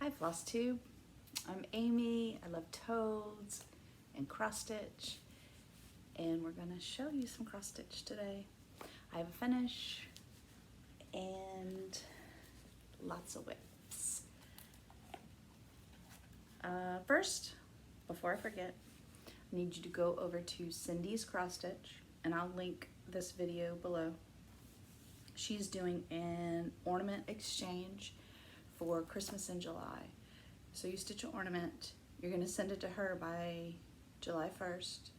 Hi Flosstube, I'm Amy. I love toads and cross stitch, and we're gonna show you some cross stitch today. I have a finish and lots of whips. First, before I forget, I need you to go over to Cindy's cross stitch, and I'll link this video below. She's doing an ornament exchange for Christmas in July. So you stitch an ornament, you're gonna send it to her by July 1st,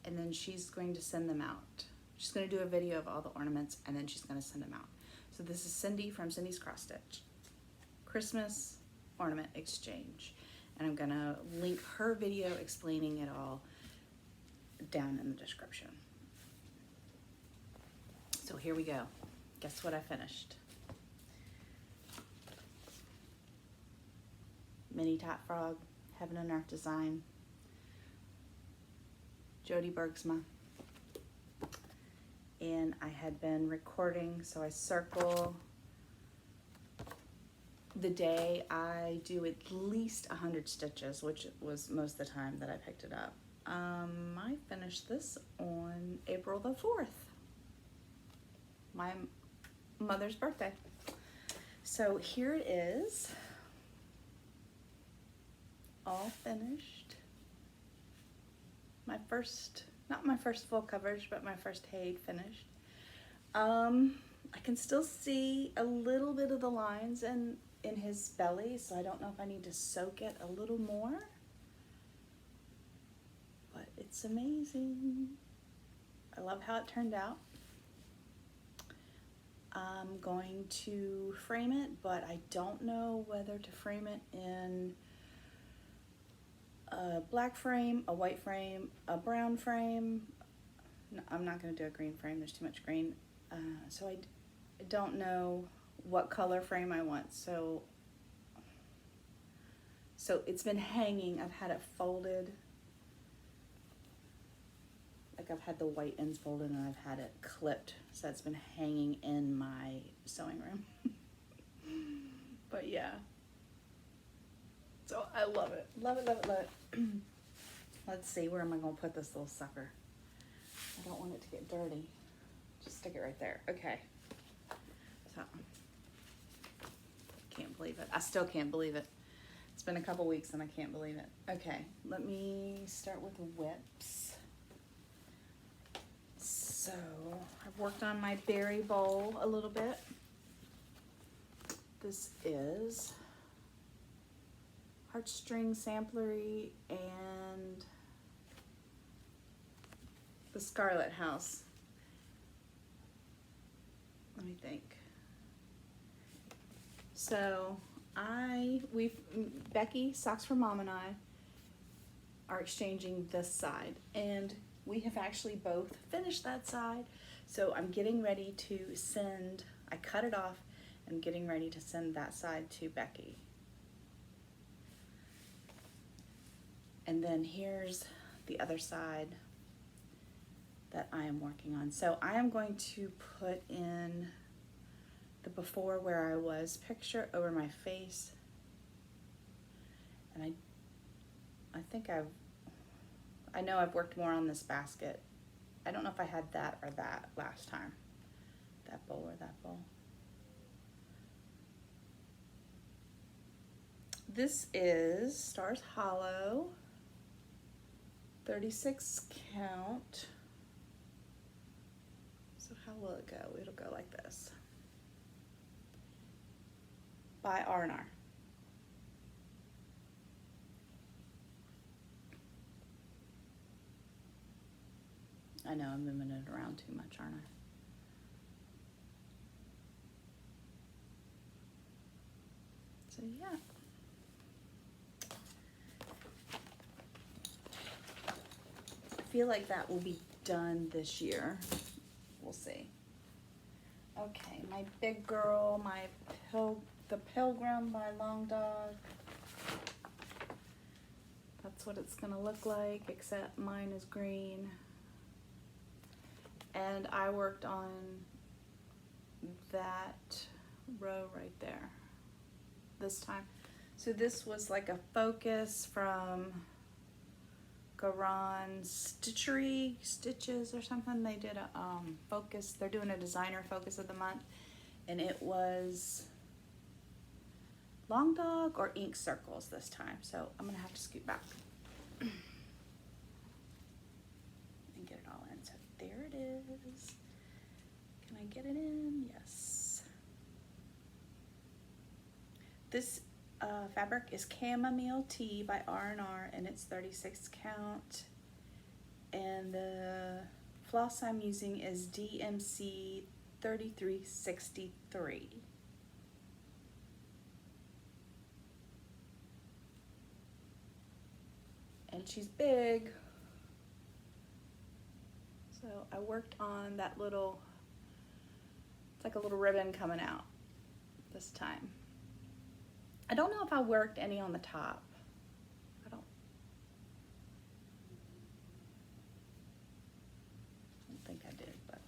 and then she's going to send them out. She's gonna do a video of all the ornaments, and then she's gonna send them out. So this is Cindy from Cindy's Cross Stitch, Christmas ornament exchange. And I'm gonna link her video explaining it all down in the description. So here we go. Guess what I finished? Mini Top Frog, Heaven and Earth design, Jody Bergsma. And I had been recording, so I circle the day I do at least 100 stitches, which was most of the time that I picked it up. I finished this on April the 4th, my mother's birthday. So here it is, all finished. My first, not my first full coverage, but my first hay finished. I can still see a little bit of the lines in his belly, so I don't know if I need to soak it a little more, but it's amazing. I love how it turned out. I'm going to frame it, but I don't know whether to frame it in a black frame, a white frame, a brown frame. No, I'm not going to do a green frame, there's too much green. So I don't know what color frame I want. So it's been hanging. I've had it folded. Like I've had the white ends folded and I've had it clipped. So it's been hanging in my sewing room. But yeah. So I love it. Love it, love it, love it. Let's see, where am I gonna put this little sucker? I don't want it to get dirty. Just stick it right there. Okay. So, can't believe it. I still can't believe it. It's been a couple weeks and I can't believe it. Okay, let me start with whips. So, I've worked on my berry bowl a little bit. This is Heartstring Samplery and the Scarlet House. Let me think. So Becky, Socks for Mom, and I are exchanging this side, and we have actually both finished that side. So I'm getting ready to send, I cut it off, and getting ready to send that side to Becky. And then here's the other side that I am working on. So I am going to put in the before where I was picture over my face. And I know I've worked more on this basket. I don't know if I had that or that last time. That bowl or that bowl. This is Stars Hollow, 36 count. So how will it go? It'll go like this. By R&R. I know I'm moving it around too much, aren't I? So yeah. I feel like that will be done this year. We'll see. Okay, my big girl, the Pilgrim by Long Dog. That's what it's gonna look like, except mine is green. And I worked on that row right there this time. So this was like a focus from Garon Stitches or something. They did a focus. They're doing a designer focus of the month, and it was Long Dog or ink circles this time. So I'm gonna have to scoot back and get it all in. So there it is. Can I get it in? Yes. This fabric is Chamomile Tea by R&R, and it's 36 count. And the floss I'm using is DMC 3363. And she's big. So I worked on that little, it's like a little ribbon coming out this time. I don't know if I worked any on the top. I don't think I did, but.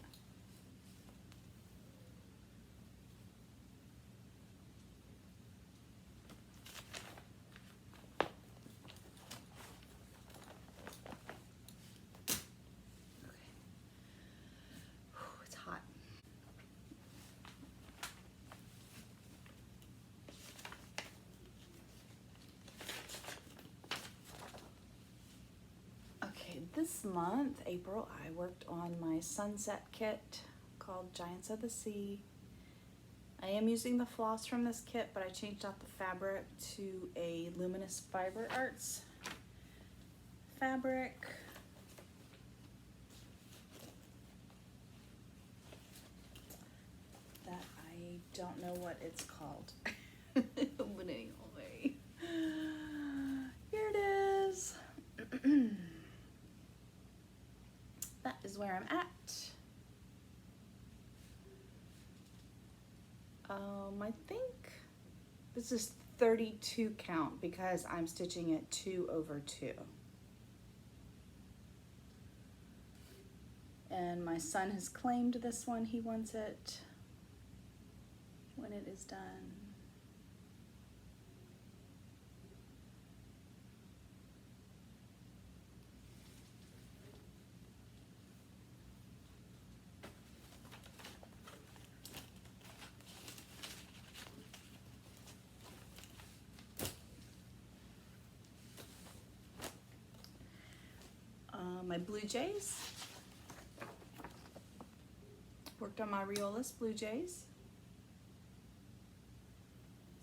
Okay. Whew, it's hot. This month, April, I worked on my sunset kit called Giants of the Sea. I am using the floss from this kit, but I changed out the fabric to a Luminous Fiber Arts fabric. That I don't know what it's called. But anyway, here it is. That is where I'm at. I think this is 32 count because I'm stitching it 2 over 2. And my son has claimed this one. He wants it when it is done. My Blue Jays. Worked on my Riolis Blue Jays.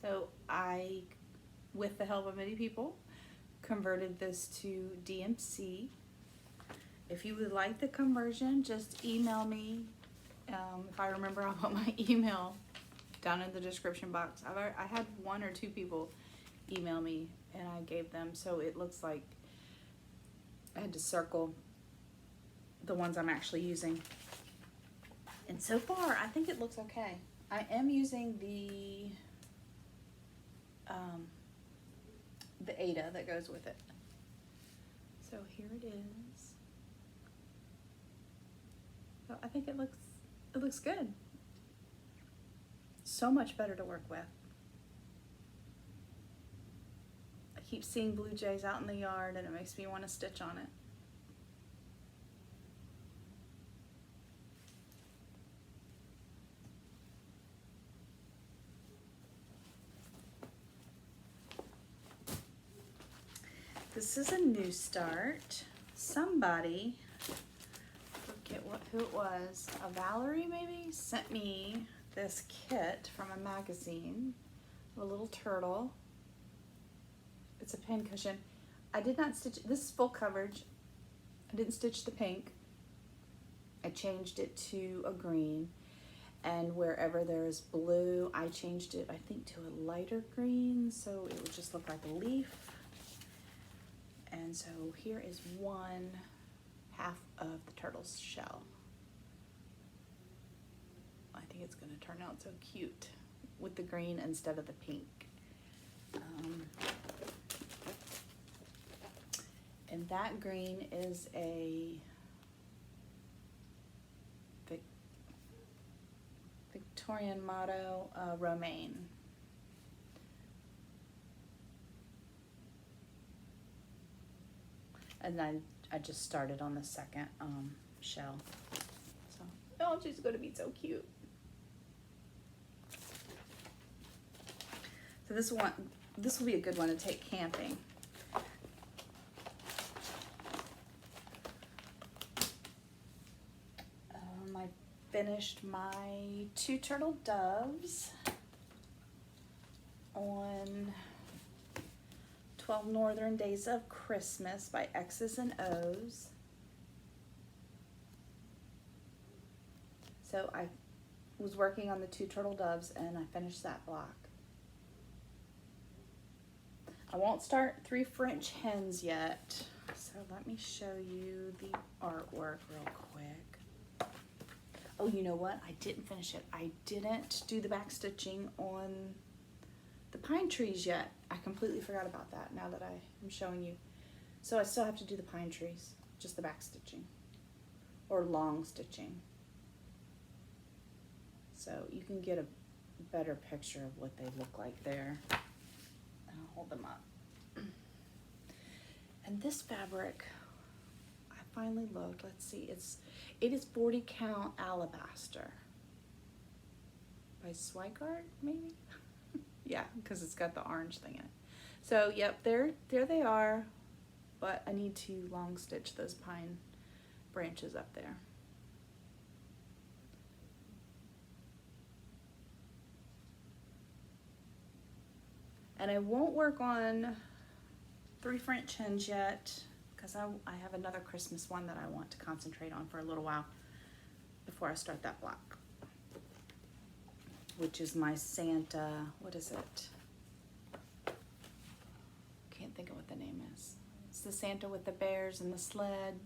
So I, with the help of many people, converted this to DMC. If you would like the conversion, just email me. If I remember, I'll put my email down in the description box. I had 1 or 2 people email me and I gave them, so it looks like I had to circle the ones I'm actually using. And so far, I think it looks okay. I am using the Ada that goes with it. So here it is. So I think it looks good. So much better to work with. I keep seeing Blue Jays out in the yard and it makes me want to stitch on it. This is a new start. Somebody, forget who it was, a Valerie maybe, sent me this kit from a magazine, a little turtle. It's a pin cushion. I did not stitch, this is full coverage. I didn't stitch the pink. I changed it to a green, and wherever there's blue, I changed it, I think, to a lighter green, so it would just look like a leaf. And so here is 1/2 of the turtle's shell. I think it's going to turn out so cute with the green instead of the pink. And that green is a Victorian motto, Romaine. And I just started on the second shell. So, oh, she's gonna be so cute. So this will be a good one to take camping. I finished my 2 turtle doves on 12 Northern Days of Christmas by X's and O's. So I was working on the 2 turtle doves and I finished that block. I won't start 3 French hens yet, so let me show you the artwork real quick. Oh, you know what? I didn't finish it. I didn't do the back stitching on the pine trees yet. I completely forgot about that now that I am showing you. So I still have to do the pine trees, just the back stitching or long stitching. So you can get a better picture of what they look like there. I'll hold them up. And this fabric, I finally looked. Let's see. It is 40 count alabaster by Swigart, maybe. Yeah, because it's got the orange thing in it. So yep, there they are. But I need to long stitch those pine branches up there. And I won't work on 3 French hens yet because I have another Christmas one that I want to concentrate on for a little while before I start that block, which is my Santa, what is it? Can't think of what the name is. It's the Santa with the bears and the sled.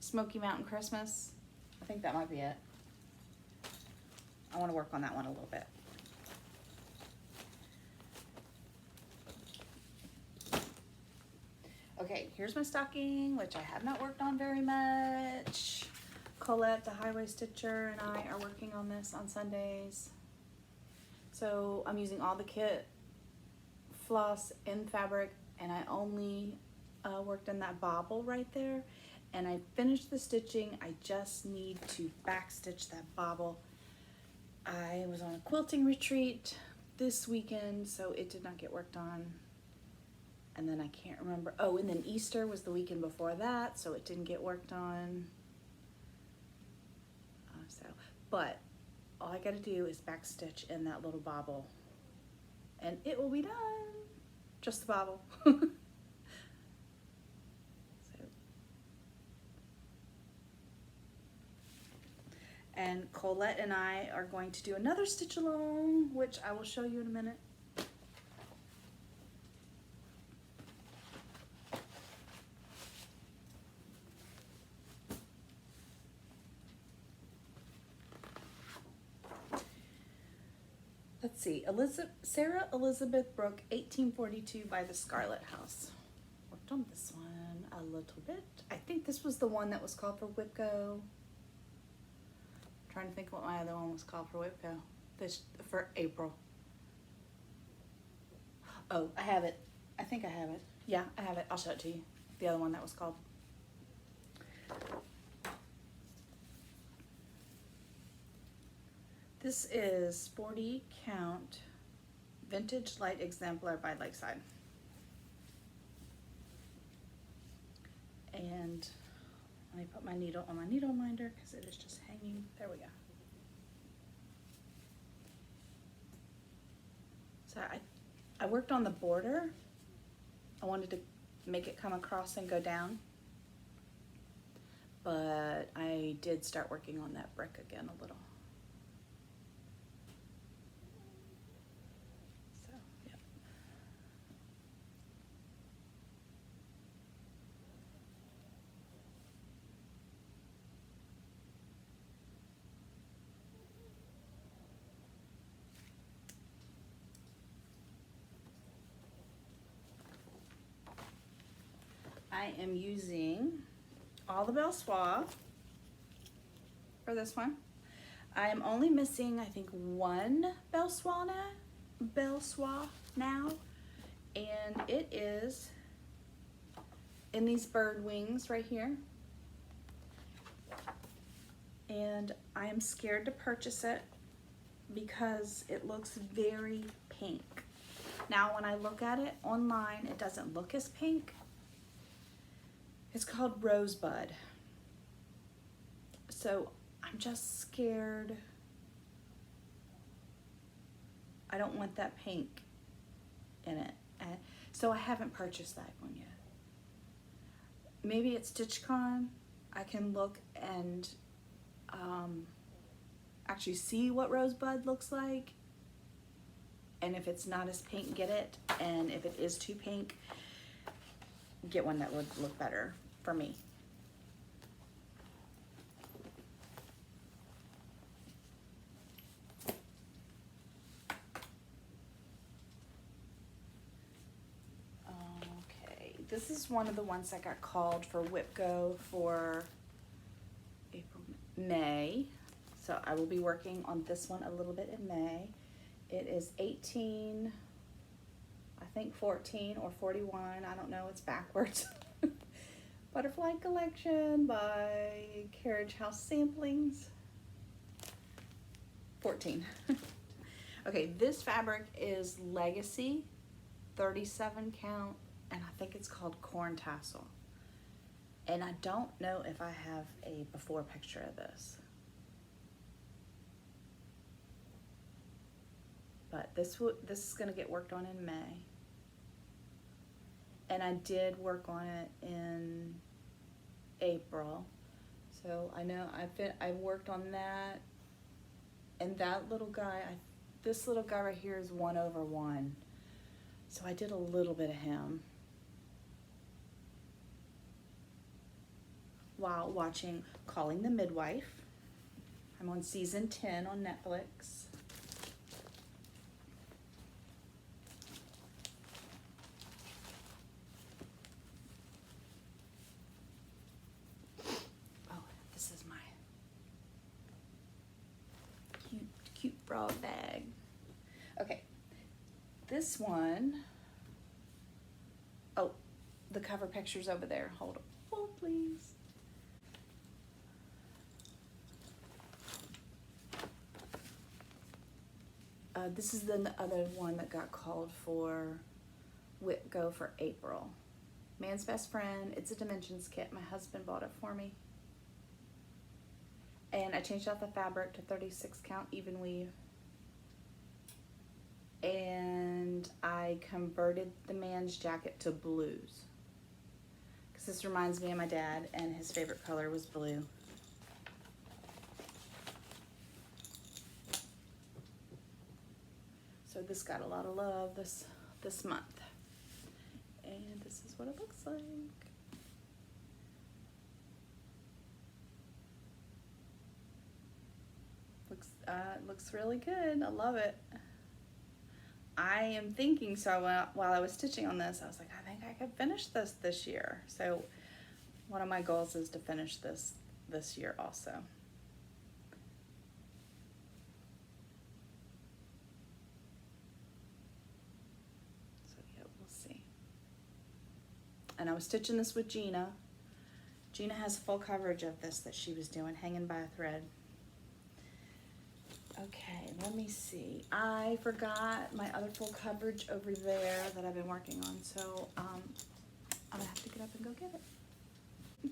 Smoky Mountain Christmas. I think that might be it. I want to work on that one a little bit. Okay, here's my stocking, which I have not worked on very much. Colette, the highway stitcher, and I are working on this on Sundays. So I'm using all the kit, floss, and fabric, and I only worked on that bobble right there. And I finished the stitching. I just need to back stitch that bobble. I was on a quilting retreat this weekend, so it did not get worked on. And then I can't remember. Oh, and then Easter was the weekend before that, so it didn't get worked on. But all I gotta do is back stitch in that little bobble and it will be done. Just the bobble. And Colette and I are going to do another stitch along, which I will show you in a minute. Let's see, Sarah Elizabeth Brook, 1842 by the Scarlet House. Worked on this one a little bit. I think this was the one that was called for Whipco. I'm trying to think what my other one was called for Whipco. This for April. Oh, I have it. I think I have it. Yeah, I have it. I'll show it to you. The other one that was called. This is 40 count vintage light exemplar by Lakeside. And let me put my needle on my needle minder because it is just hanging. There we go. So I worked on the border. I wanted to make it come across and go down. But I did start working on that brick again a little. I am using all the Belle Soie for this one. I am only missing, I think, one Belle Soie now, and it is in these bird wings right here. And I am scared to purchase it because it looks very pink. Now when I look at it online, it doesn't look as pink. It's called Rosebud. So I'm just scared. I don't want that pink in it. So I haven't purchased that one yet. Maybe at StitchCon I can look and actually see what Rosebud looks like, and if it's not as pink, get it, and if it is too pink, get one that would look better for me. Okay, this is one of the ones that got called for WhipGo for April, May. So I will be working on this one a little bit in May. It is 18, I think 14 or 41, I don't know, it's backwards. Butterfly Collection by Carriage House Samplings. 14. Okay, this fabric is Legacy, 37 count, and I think it's called Corn Tassel. And I don't know if I have a before picture of this. But this is going to get worked on in May. And I did work on it in April. So I know I worked on that. And that little guy, this little guy right here is 1/1. So I did a little bit of him while watching Calling the Midwife. I'm on season 10 on Netflix. Broad bag. Okay, this one, oh, the cover picture's over there. Hold please. This is the other one that got called for WhipGo for April. Man's Best Friend. It's a dimensions kit. My husband bought it for me. And I changed out the fabric to 36 count even weave. And I converted the man's jacket to blues. Because this reminds me of my dad, and his favorite color was blue. So this got a lot of love this month. And this is what it looks like. Looks really good. I love it. I am thinking, so while I was stitching on this, I was like, I think I could finish this year. So one of my goals is to finish this year also. So yeah, we'll see. And I was stitching this with Gina. Gina has full coverage of this that she was doing, hanging by a thread. Okay, let me see. I forgot my other full coverage over there that I've been working on, so I'm gonna have to get up and go get it.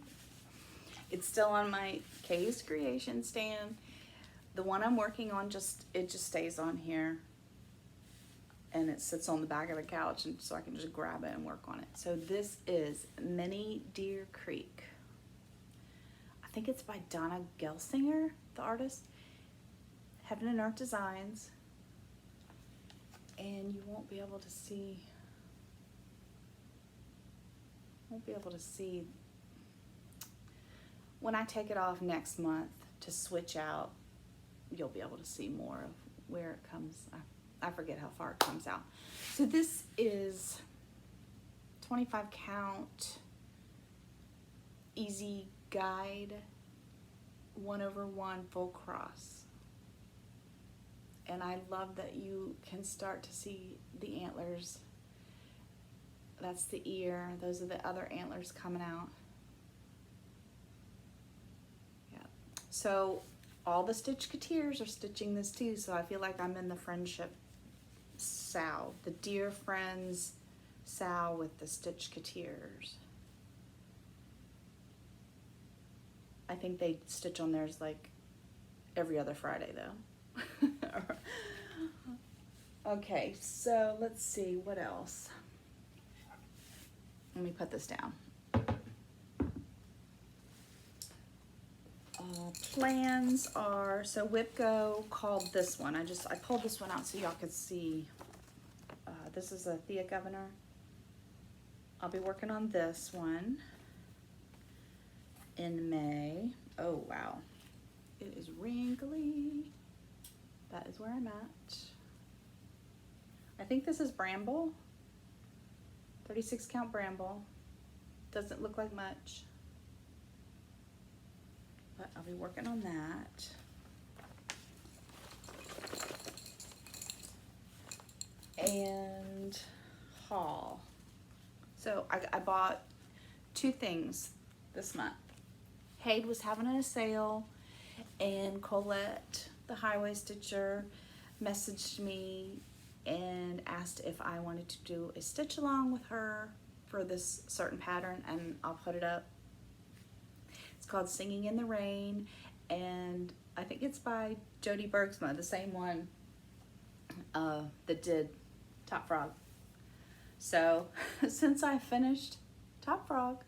It's still on my Kay's Creation stand. The one I'm working on just stays on here, and it sits on the back of the couch, and so I can just grab it and work on it. So this is Mini Deer Creek. I think it's by Donna Gelsinger, the artist. Heaven and Earth Designs, and you won't be able to see when I take it off next month to switch out. You'll be able to see more of where it comes. I forget how far it comes out. So this is 25 count easy guide 1/1 full cross. And I love that you can start to see the antlers. That's the ear. Those are the other antlers coming out. Yeah. So all the Stitchketeers are stitching this too, so I feel like I'm in the friendship sow, the dear friends sow with the Stitchketeers. I think they stitch on theirs like every other Friday though. Okay, so let's see what else. Let me put this down. Plans are, so Whipco called this one. I pulled this one out so y'all could see. This is a Thea Governor. I'll be working on this one in May. Oh wow, it is wrinkly. That is where I'm at. I think this is Bramble, 36 count Bramble. Doesn't look like much, but I'll be working on that. And haul. So I bought 2 things this month. Hayde was having a sale, and Colette, the highway stitcher, messaged me and asked if I wanted to do a stitch along with her for this certain pattern, and I'll put it up. It's called Singing in the Rain, and I think it's by Jody Bergsma, the same one that did Top Frog. So since I finished Top Frog,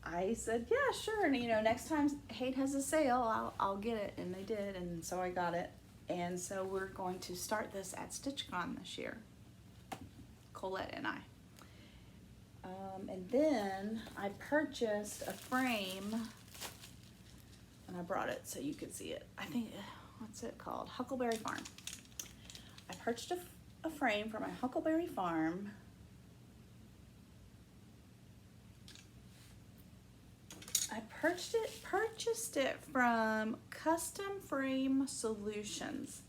I said, yeah, sure. And you know, next time Hayde has a sale, I'll get it. And they did. And so I got it. And so we're going to start this at StitchCon this year, Colette and I. And then I purchased a frame, and I brought it so you could see it. I think, what's it called? Huckleberry Farm. I purchased a frame for my Huckleberry Farm. I purchased it from Custom Frame Solutions.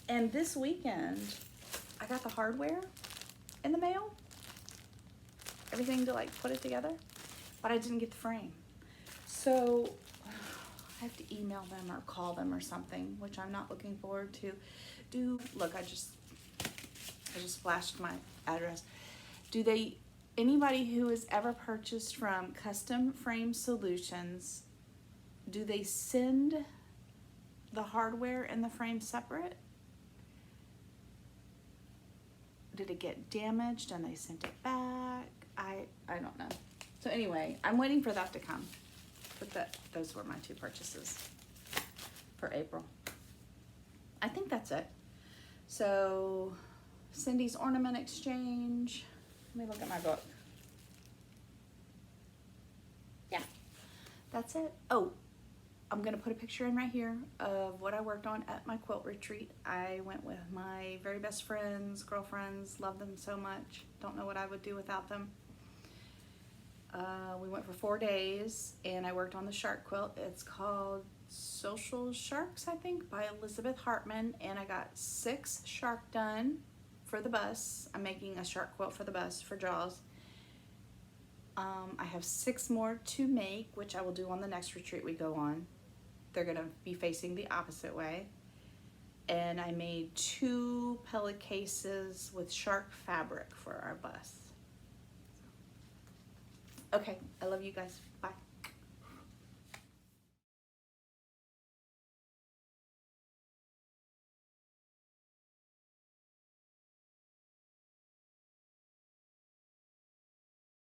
And this weekend, I got the hardware in the mail. Everything to like put it together, but I didn't get the frame. So I have to email them or call them or something, which I'm not looking forward to. Look, I just flashed my address. Anybody who has ever purchased from Custom Frame Solutions, do they send the hardware and the frame separate? Did it get damaged and they sent it back? I don't know. So anyway, I'm waiting for that to come. But those were my 2 purchases for April. I think that's it. So Cindy's Ornament Exchange. Let me look at my book. Yeah, that's it. Oh, I'm gonna put a picture in right here of what I worked on at my quilt retreat. I went with my very best friends, girlfriends, love them so much. Don't know what I would do without them. We went for 4 days, and I worked on the shark quilt. It's called Social Sharks, I think, by Elizabeth Hartman, and I got 6 shark done for the bus. I'm making a shark quilt for the bus for Jaws. I have 6 more to make, which I will do on the next retreat we go on. They're gonna be facing the opposite way. And I made 2 pellet cases with shark fabric for our bus. Okay, I love you guys. Bye.